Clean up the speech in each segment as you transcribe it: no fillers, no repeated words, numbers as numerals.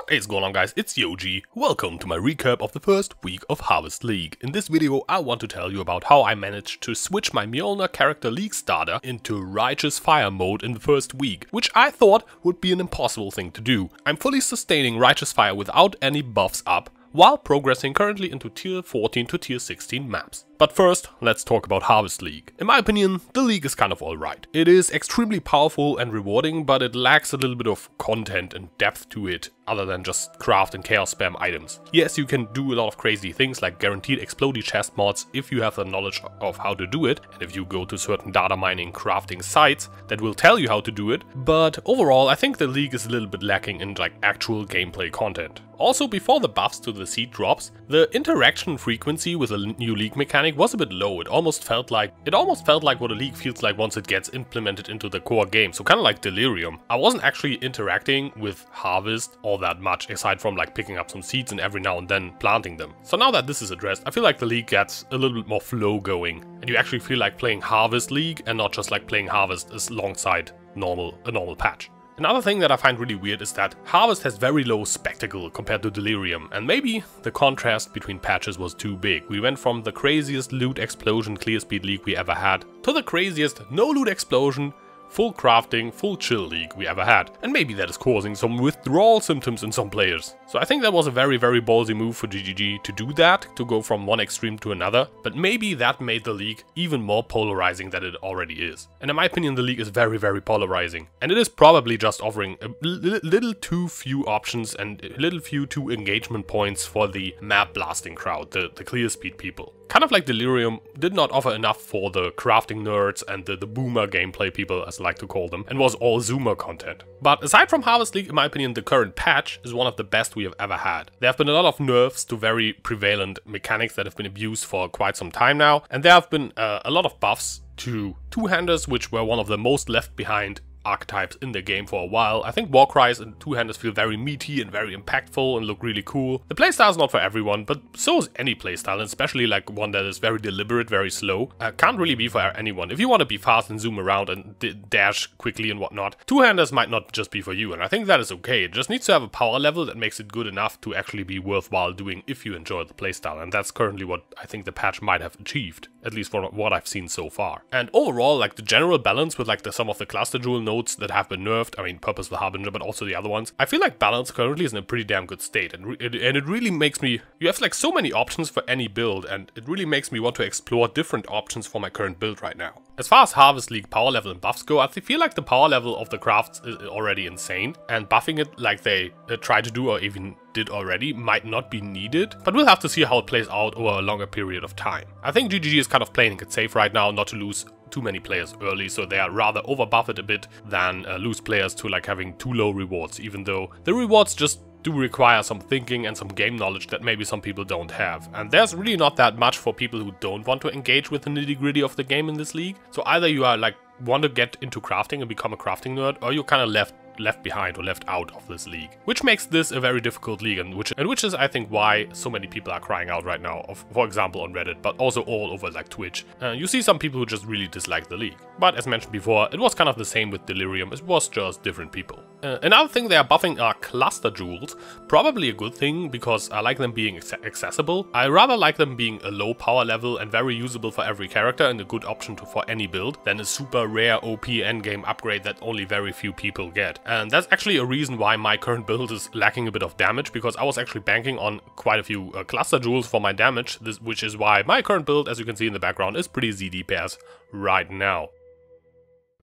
What is going on, guys? It's Yoji. Welcome to my recap of the first week of Harvest League. In this video I want to tell you about how I managed to switch my Mjölner character League starter into Righteous Fire mode in the first week, which I thought would be an impossible thing to do. I'm fully sustaining Righteous Fire without any buffs up, while progressing currently into tier 14 to tier 16 maps. But first, let's talk about Harvest League. In my opinion, the league is kind of alright. It is extremely powerful and rewarding, but it lacks a little bit of content and depth to it, other than just craft and chaos spam items. Yes, you can do a lot of crazy things like guaranteed explodey chest mods if you have the knowledge of how to do it, and if you go to certain data mining crafting sites that will tell you how to do it, but overall I think the league is a little bit lacking in actual gameplay content. Also, before the buffs to the seed drops, the interaction frequency with a new league mechanic was a bit low. It almost felt like what a league feels like once it gets implemented into the core game, so kind of like Delirium. I wasn't actually interacting with Harvest all that much, aside from like picking up some seeds and every now and then planting them. So now that this is addressed, I feel like the league gets a little bit more flow going, and you actually feel like playing Harvest League and not just like playing Harvest alongside a normal patch. Another thing that I find really weird is that Harvest has very low spectacle compared to Delirium, and maybe the contrast between patches was too big. We went from the craziest loot explosion clear speed league we ever had to the craziest no loot explosion, full crafting, full chill league we ever had. And maybe that is causing some withdrawal symptoms in some players. So I think that was a very ballsy move for GGG to do that, to go from one extreme to another, but maybe that made the league even more polarizing than it already is. And in my opinion, the league is very polarizing, and it is probably just offering a little too few options and a little too engagement points for the map blasting crowd, the clear speed people. Kind of like Delirium did not offer enough for the crafting nerds and the boomer gameplay people, as I like to call them, and was all zoomer content. But aside from Harvest League, in my opinion, the current patch is one of the best we have ever had. There have been a lot of nerfs to very prevalent mechanics that have been abused for quite some time now, and there have been a lot of buffs to two-handers, which were one of the most left behind archetypes in the game for a while. I think Warcries and two-handers feel very meaty and very impactful and look really cool. The playstyle is not for everyone, but so is any playstyle, and especially like one that is very deliberate, very slow. Can't really be for anyone. If you want to be fast and zoom around and dash quickly and whatnot, two-handers might not just be for you, and I think that is okay. It just needs to have a power level that makes it good enough to actually be worthwhile doing if you enjoy the playstyle, and that's currently what I think the patch might have achieved, at least for what I've seen so far. And overall, like the general balance with like some of the cluster jewel nodes that have been nerfed, I mean Purposeful Harbinger, but also the other ones, I feel like balance currently is in a pretty damn good state, and it really makes me, you have like so many options for any build, and it really makes me want to explore different options for my current build right now. As far as Harvest League power level and buffs go, I feel like the power level of the crafts is already insane, and buffing it like they try to do or even did already might not be needed, but we'll have to see how it plays out over a longer period of time. I think GGG is kind of playing it safe right now, not to lose too many players early, so they are rather overbuff it a bit than lose players to like having too low rewards, even though the rewards just do require some thinking and some game knowledge that maybe some people don't have. And there's really not that much for people who don't want to engage with the nitty-gritty of the game in this league. So either you are like want to get into crafting and become a crafting nerd, or you're kind of left behind or left out of this league, which makes this a very difficult league, and which is I think why so many people are crying out right now, for example on Reddit, but also all over like Twitch. You see some people who just really dislike the league, but as mentioned before, it was kind of the same with Delirium. It was just different people. Another thing they are buffing are cluster jewels, probably a good thing because I like them being accessible. I rather like them being a low power level and very usable for every character and a good option for any build than a super rare OP endgame upgrade that only very few people get. And that's actually a reason why my current build is lacking a bit of damage, because I was actually banking on quite a few cluster jewels for my damage, which is why my current build, as you can see in the background, is pretty ZD pairs right now.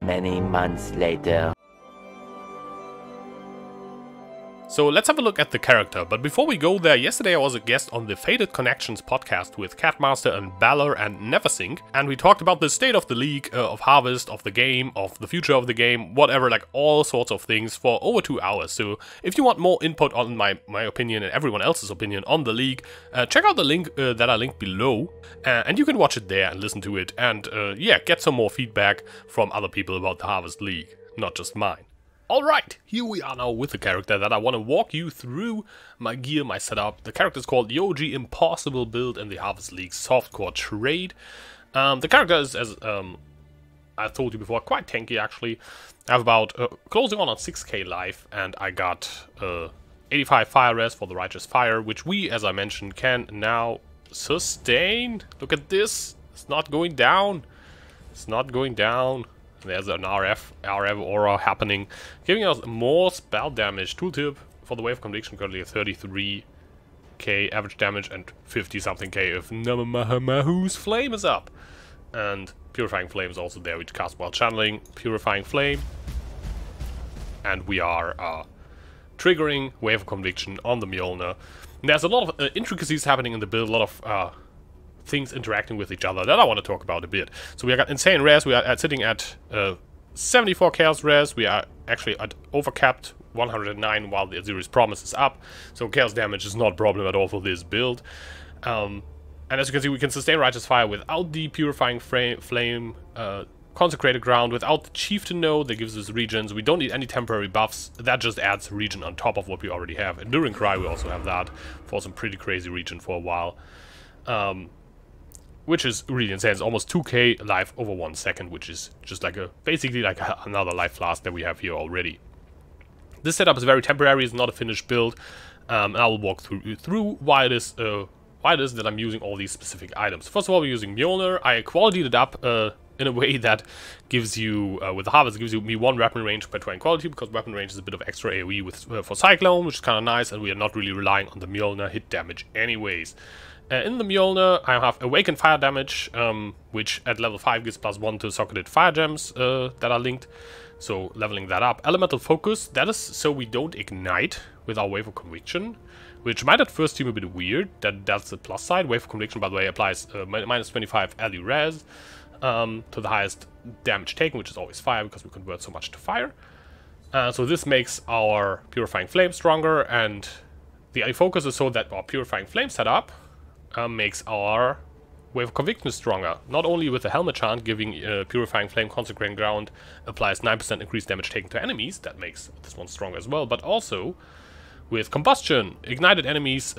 Many months later. So let's have a look at the character, but before we go there, yesterday I was a guest on the Faded Connections podcast with Catmaster and Balor and Neversink, and we talked about the state of the league, of Harvest, of the game, of the future of the game, whatever, like all sorts of things for over 2 hours. So if you want more input on my opinion and everyone else's opinion on the league, check out the link that I linked below, and you can watch it there and listen to it, and yeah, get some more feedback from other people about the Harvest League, not just mine. Alright, here we are now with the character that I want to walk you through my gear, my setup. The character is called Yoji, impossible build in the Harvest League softcore trade. The character is, as I told you before, quite tanky actually. I have about closing on 6k life, and I got 85 fire res for the Righteous Fire, which we, as I mentioned, can now sustain. Look at this. It's not going down. It's not going down. There's an RF aura happening, giving us more spell damage. Tooltip for the Wave of Conviction currently at 33k average damage and 50 something k if Namahu's Flame is up. And Purifying Flame is also there, which casts while channeling. Purifying Flame. And we are triggering Wave of Conviction on the Mjölner. And there's a lot of intricacies happening in the build, a lot of things interacting with each other that I want to talk about a bit. So we got insane res, we are sitting at 74 chaos res, we are actually at overcapped 109 while the Aziri's Promise is up, so chaos damage is not a problem at all for this build. And as you can see, we can sustain Righteous Fire without the Purifying Flame, Consecrated Ground, without the Chieftain node that gives us regions. We don't need any temporary buffs, that just adds region on top of what we already have. Enduring Cry, we also have that for some pretty crazy region for a while. Which is really insane. It's almost 2k life over 1 second, which is just like basically like another life flask that we have here already. This setup is very temporary, it's not a finished build, and I will walk through why it is that I'm using all these specific items. First of all, we're using Mjölner. I qualityed it up in a way that gives you, with the Harvest, gives you me 1 weapon range per turn quality, because weapon range is a bit of extra AoE with for Cyclone, which is kind of nice, and we are not really relying on the Mjölner hit damage anyways. In the Mjölner, I have Awakened Fire Damage, which at level 5 gives +1 to socketed fire gems that are linked, so leveling that up. Elemental Focus, that is so we don't ignite with our Wave of Conviction, which might at first seem a bit weird, that's the plus side. Wave of Conviction, by the way, applies minus 25 ally res to the highest damage taken, which is always fire, because we convert so much to fire. So this makes our Purifying Flame stronger, and the ally Focus is so that our Purifying Flame setup makes our Wave of Conviction stronger. Not only with the Helmet Chant giving Purifying Flame, Consecrating Ground applies 9% increased damage taken to enemies, that makes this one stronger as well, but also with Combustion, ignited enemies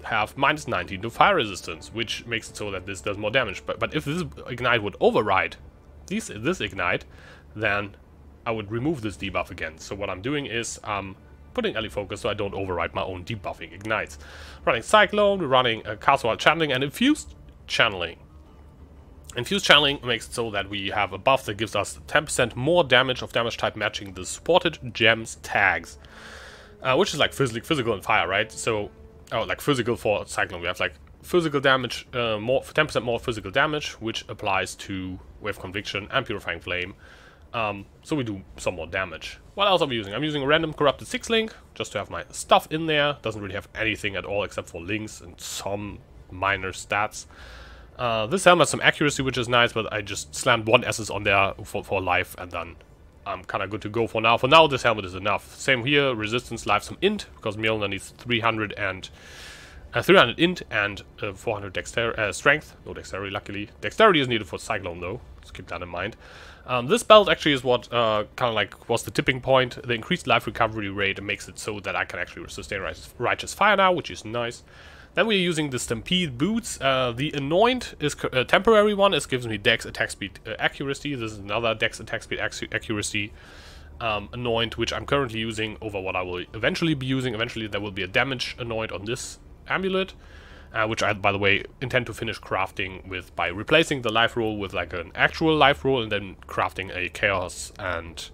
have minus 19 to fire resistance, which makes it so that this does more damage. But if this ignite would override this ignite, then I would remove this debuff again. So what I'm doing is putting ally Focus so I don't override my own debuffing ignites. Running Cyclone, we're running Castle Wild Channeling and Infused Channeling. Infused Channeling makes it so that we have a buff that gives us 10% more damage of damage type matching the supported gems tags. Which is like physical and fire, right? So, like physical for Cyclone, we have like physical damage, 10% more physical damage, which applies to Wave Conviction and Purifying Flame. So we do some more damage. What else am I using? I'm using a random Corrupted 6-link, just to have my stuff in there. Doesn't really have anything at all except for links and some minor stats. This helmet has some accuracy, which is nice, but I just slammed 1 SS on there for life, and then I'm kind of good to go for now. For now, this helmet is enough. Same here, resistance, life, some int, because Mjölner needs 300 int and 400 strength. No dexterity, luckily. Dexterity is needed for Cyclone, though. Let's keep that in mind. This belt actually is what kind of like was the tipping point. The increased life recovery rate makes it so that I can actually sustain Righteous Fire now, which is nice. Then we're using the Stampede boots. The Anoint is a temporary one. It gives me Dex, Attack Speed, Accuracy. This is another Dex, Attack Speed, Accuracy Anoint, which I'm currently using over what I will eventually be using. Eventually there will be a Damage Anoint on this amulet, which I, by the way, intend to finish crafting with by replacing the life roll with like an actual life roll and then crafting a Chaos and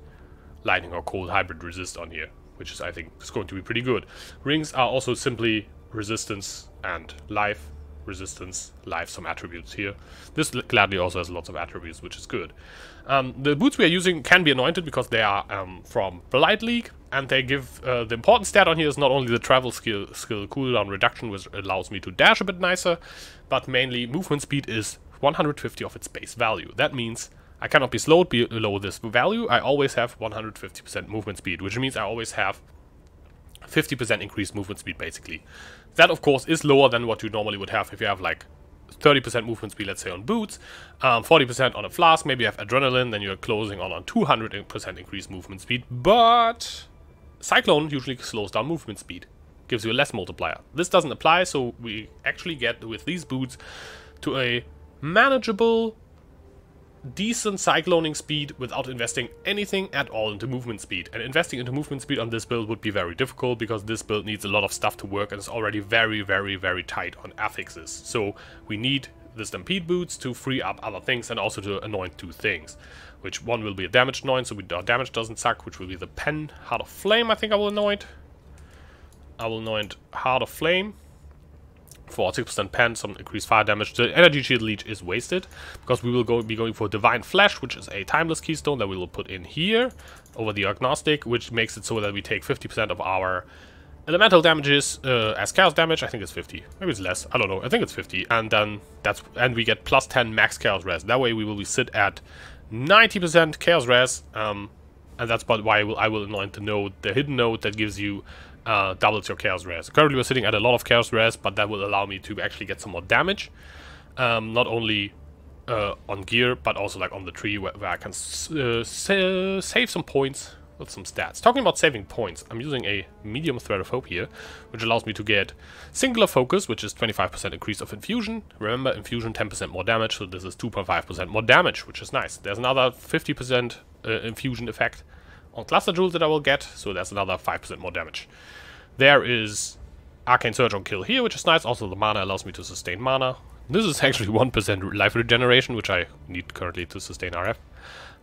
Lightning or Cold hybrid resist on here, which is, I think, is going to be pretty good. Rings are also simply resistance and life, resistance, life, some attributes here. This gladly also has lots of attributes, which is good. The boots we are using can be anointed because they are from Blight League, and they give the important stat on here is not only the travel skill cooldown reduction, which allows me to dash a bit nicer, but mainly movement speed is 150 of its base value. That means I cannot be slowed below this value. I always have 150% movement speed, which means I always have 50% increased movement speed, basically. That, of course, is lower than what you normally would have if you have, like, 30% movement speed, let's say, on boots, 40% on a flask, maybe you have adrenaline, then you're closing on 200% increased movement speed, but Cyclone usually slows down movement speed, gives you a less multiplier. This doesn't apply, so we actually get, with these boots, to a manageable decent cycloning speed without investing anything at all into movement speed. And investing into movement speed on this build would be very difficult because this build needs a lot of stuff to work and is already very, very, very tight on affixes. So we need the Stampede boots to free up other things and also to anoint 2 things. Which one will be a damage anoint, so our damage doesn't suck, which will be the Pen Heart of Flame, I think I will anoint. I will anoint Heart of Flame for 6% pen, some increased fire damage. The energy shield leech is wasted because we will be going for Divine Flash, which is a timeless keystone that we will put in here over the agnostic, which makes it so that we take 50% of our elemental damages as chaos damage. I think it's 50, maybe it's less, I don't know, I think it's 50, and then we get plus 10 max chaos res. That way we will sit at 90% chaos res, and that's why I will anoint the node, the hidden node that gives you doubles your chaos res. Currently we're sitting at a lot of chaos res, but that will allow me to actually get some more damage, not only on gear, but also like on the tree where I can save some points with some stats. Talking about saving points, I'm using a medium thread of hope here, which allows me to get singular focus, which is 25% increase of infusion. Remember, infusion 10% more damage, so this is 2.5% more damage, which is nice. There's another 50% infusion effect on cluster jewels that I will get, so that's another 5% more damage. There is Arcane Surge on kill here, which is nice. Also the mana allows me to sustain mana. This is actually 1% life regeneration, which I need currently to sustain RF.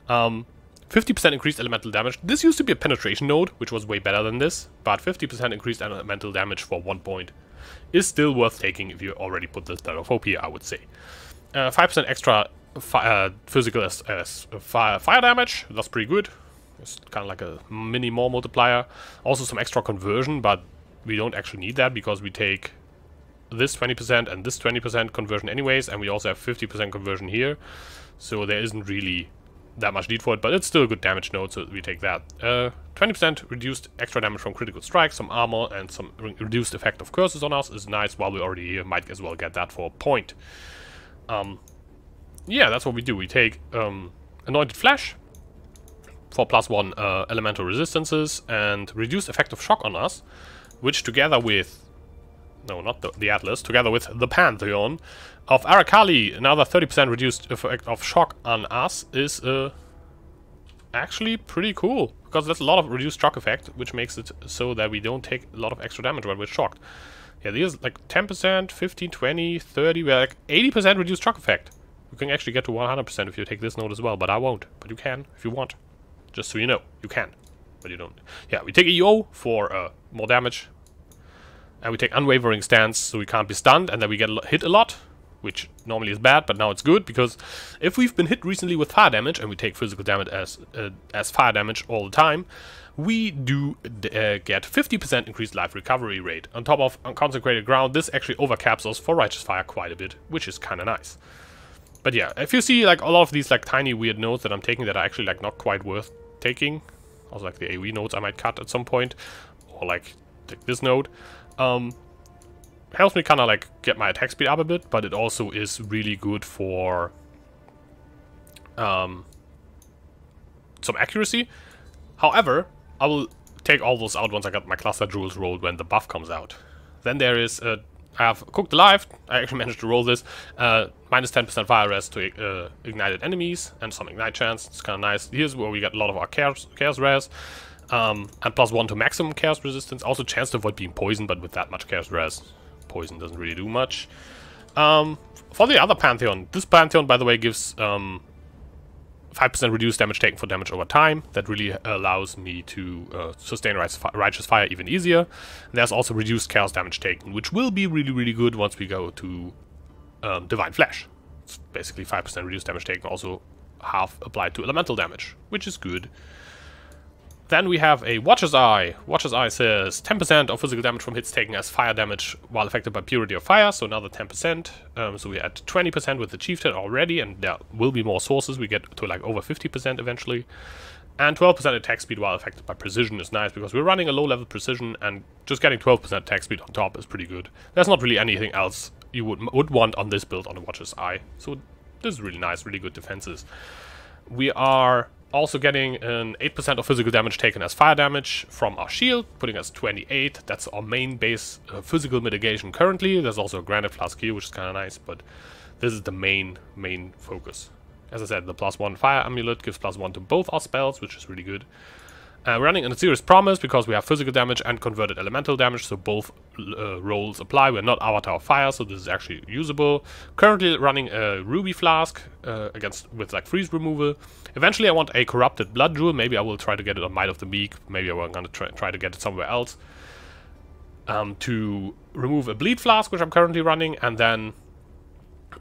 50% increased elemental damage. This used to be a penetration node, which was way better than this, but 50% increased elemental damage for 1 point is still worth taking if you already put this thread of hope here, I would say. 5% extra physical as fire damage, that's pretty good. It's kind of like a mini more multiplier. Also some extra conversion, but we don't actually need that because we take this 20% and this 20% conversion anyways, and we also have 50% conversion here. So there isn't really that much need for it, but it's still a good damage node, so we take that. 20% reduced extra damage from critical strikes, some armor, and some reduced effect of curses on us is nice. While we're already here, might as well get that for a point. Yeah, that's what we do. We take Anointed Flash for +1 elemental resistances and reduced effect of shock on us, which together with, no, not the Atlas, together with the Pantheon of Arakali, another 30% reduced effect of shock on us is actually pretty cool, because that's a lot of reduced shock effect, which makes it so that we don't take a lot of extra damage when we're shocked. Yeah, these like 10%, 15, 20, 30, we're like 80% reduced shock effect. You can actually get to 100% if you take this node as well, but I won't. But you can if you want. Just so you know, you can, but you don't. Yeah, we take EO for more damage. And we take Unwavering Stance, so we can't be stunned, and then we get hit a lot, which normally is bad, but now it's good, because if we've been hit recently with fire damage, and we take physical damage as fire damage all the time, we do get 50% increased life recovery rate. On top of Unconsecrated Ground, this actually overcaps us for Righteous Fire quite a bit, which is kind of nice. But yeah, if you see like a lot of these like tiny weird nodes that I'm taking that are actually like not quite worth taking, also like the AoE nodes I might cut at some point, or like take this node, helps me kind of like get my attack speed up a bit, but it also is really good for some accuracy. However, I will take all those out once I got my cluster jewels rolled when the buff comes out. Then there is I have Cooked Alive. I actually managed to roll this. Minus 10% fire res to ignited enemies and some ignite chance. It's kind of nice. Here's where we get a lot of our chaos res. And +1 to maximum chaos resistance. Also chance to avoid being poisoned, but with that much chaos res, poison doesn't really do much. For the other Pantheon, this Pantheon, by the way, gives 5% reduced damage taken for damage over time. That really allows me to sustain Righteous Fire even easier. There's also reduced chaos damage taken, which will be really, really good once we go to Divine Flash. It's basically 5% reduced damage taken, also half applied to elemental damage, which is good. Then we have a Watcher's Eye. Watcher's Eye says 10% of physical damage from hits taken as fire damage while affected by Purity of Fire, so another 10%. So we're at 20% with the Chieftain already, and there will be more sources. We get to like over 50% eventually. And 12% attack speed while affected by Precision is nice, because we're running a low-level Precision, and just getting 12% attack speed on top is pretty good. There's not really anything else you would want on this build on the Watcher's Eye. So this is really nice, really good defenses. We are also getting an 8% of physical damage taken as fire damage from our shield, putting us 28. That's our main base physical mitigation currently. There's also a Granite Flask here, which is kind of nice, but this is the main focus. As I said, the +1 fire amulet gives +1 to both our spells, which is really good. Running in a serious promise because we have physical damage and converted elemental damage, so both rolls apply. We're not Avatar of Fire, so this is actually usable. Currently running a Ruby Flask with like freeze removal. Eventually I want a Corrupted Blood Jewel. Maybe I will try to get it on Might of the Meek. Maybe I'm going to try to get it somewhere else. To remove a Bleed Flask, which I'm currently running, and then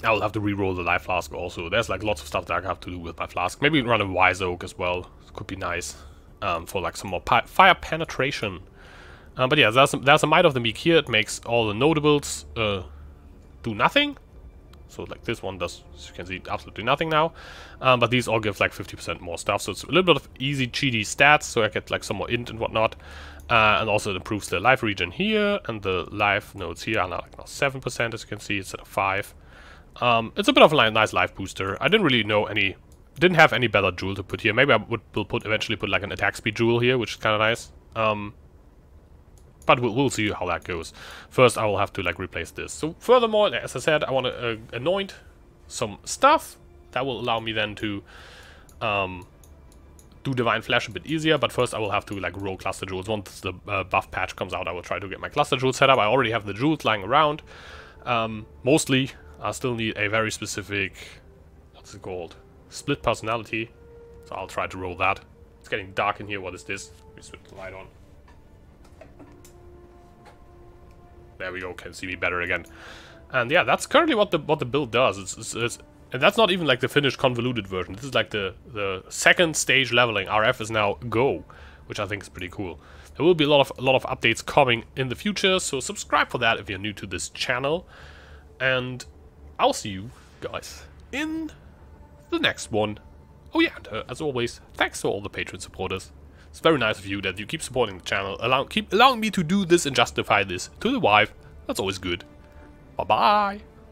I will have to re-roll the Life Flask also. There's like lots of stuff that I have to do with my Flask. Maybe run a Wise Oak as well. It could be nice. For like some more fire penetration. But yeah, there's a Might of the Meek here. It makes all the notables do nothing. So like this one does, as you can see, absolutely nothing now. But these all give like 50% more stuff. So it's a little bit of easy cheaty stats. So I get like some more int and whatnot. And also it improves the life regen here. And the life nodes here are now like 7%, as you can see, instead of 5. It's a bit of a nice life booster. I didn't really know didn't have any better jewel to put here. Maybe I will eventually put like an attack speed jewel here, which is kind of nice. But we'll see how that goes. First, I will have to like replace this. So furthermore, as I said, I want to anoint some stuff that will allow me then to do Divine Flash a bit easier. But first, I will have to like roll cluster jewels. Once the buff patch comes out, I will try to get my cluster jewel set up. I already have the jewels lying around. Mostly, I still need a very specific, what's it called? Split personality, so I'll try to roll that. It's getting dark in here. What is this? Let me switch the light on. There we go. Can see me better again. And yeah, that's currently what the build does. And that's not even like the finished convoluted version. This is like the second stage leveling. RF is now Go, which I think is pretty cool. There will be a lot of updates coming in the future, so subscribe for that if you're new to this channel. And I'll see you guys in the next one. Oh yeah, and as always, thanks to all the Patreon supporters. It's very nice of you that you keep supporting the channel, keep allowing me to do this and justify this to the wife. That's always good. Bye bye.